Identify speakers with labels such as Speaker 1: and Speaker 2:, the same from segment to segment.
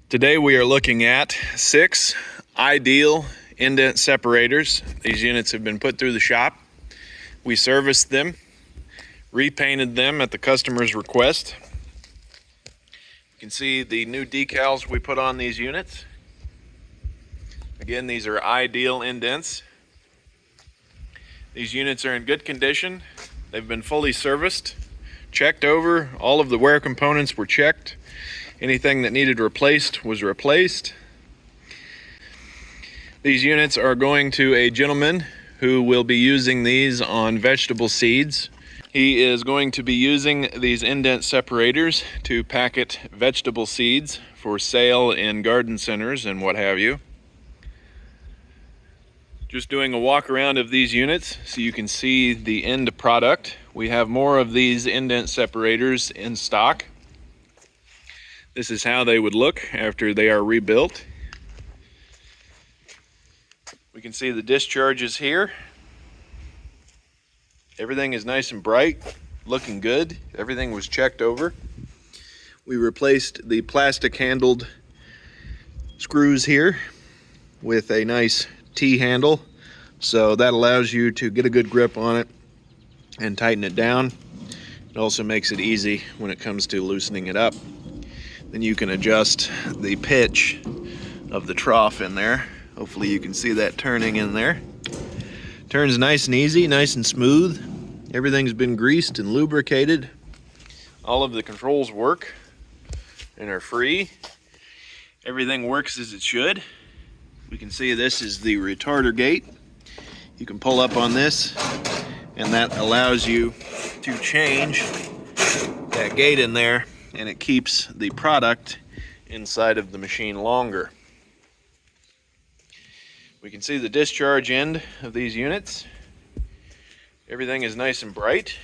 Speaker 1: Today we are looking at 6 ideal indent separators. These units have been put through the shop. We serviced them, repainted them at the customer's request. You can see the new decals we put on these units. Again, these are ideal indents. These units are in good condition. They've been fully serviced, checked over. All of the wear components were checked. Anything that needed replaced was replaced. These units are going to a gentleman who will be using these on vegetable seeds. He is going to be using these indent separators to packet vegetable seeds for sale in garden centers and what have you. Just doing a walk around of these units so you can see the end product. We have more of these indent separators in stock. This is how they would look after they are rebuilt. We can see the discharges here. Everything is nice and bright, looking good. Everything was checked over. We replaced the plastic handled screws here with a nice T handle, so that allows you to get a good grip on it and tighten it down. It also makes it easy when it comes to loosening it up. Then you can adjust the pitch of the trough in there. Hopefully you can see that turning in there. Turns nice and easy, nice and smooth. Everything's been greased and lubricated. All of the controls work and are free. Everything works as it should. We can see this is the retarder gate. You can pull up on this and that allows you to change that gate in there, and it keeps the product inside of the machine longer. We can see the discharge end of these units. Everything is nice and bright.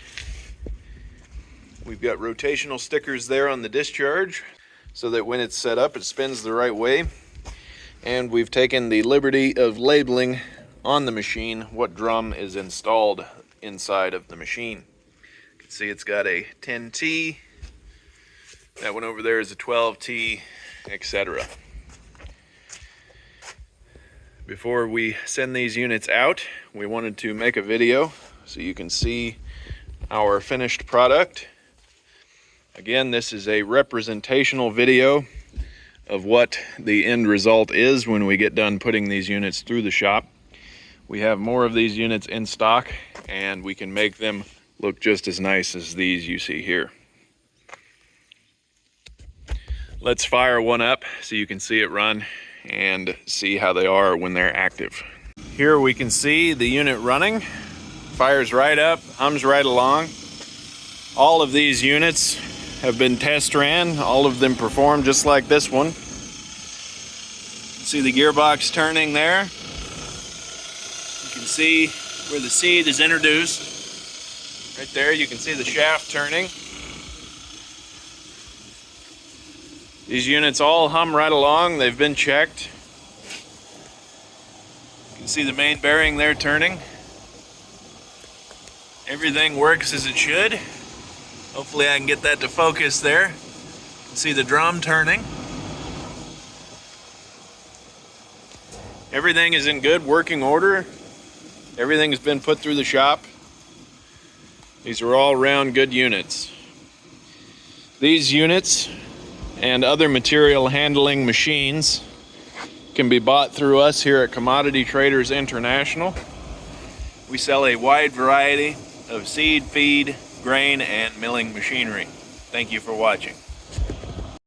Speaker 1: We've got rotational stickers there on the discharge so that when it's set up it spins the right way. And we've taken the liberty of labeling on the machine what drum is installed inside of the machine. You can see it's got a 10T. That one over there is a 12T, etc. Before we send these units out, we wanted to make a video so you can see our finished product. Again, this is a representational video of what the end result is when we get done putting these units through the shop. We have more of these units in stock and we can make them look just as nice as these you see here. Let's fire one up so you can see it run and see how they are when they're active. Here we can see the unit running. Fires right up, hums right along. All of these units have been test ran. All of them perform just like this one. See the gearbox turning there. You can see where the seed is introduced. Right there you can see the shaft turning. These units all hum right along. They've been checked. You can see the main bearing there turning. Everything works as it should. Hopefully I can get that to focus there. You can see the drum turning. Everything is in good working order. Everything has been put through the shop. These are all round good units. These units and other material handling machines can be bought through us here at Commodity Traders International. We sell a wide variety of seed, feed, grain, and milling machinery. Thank you for watching.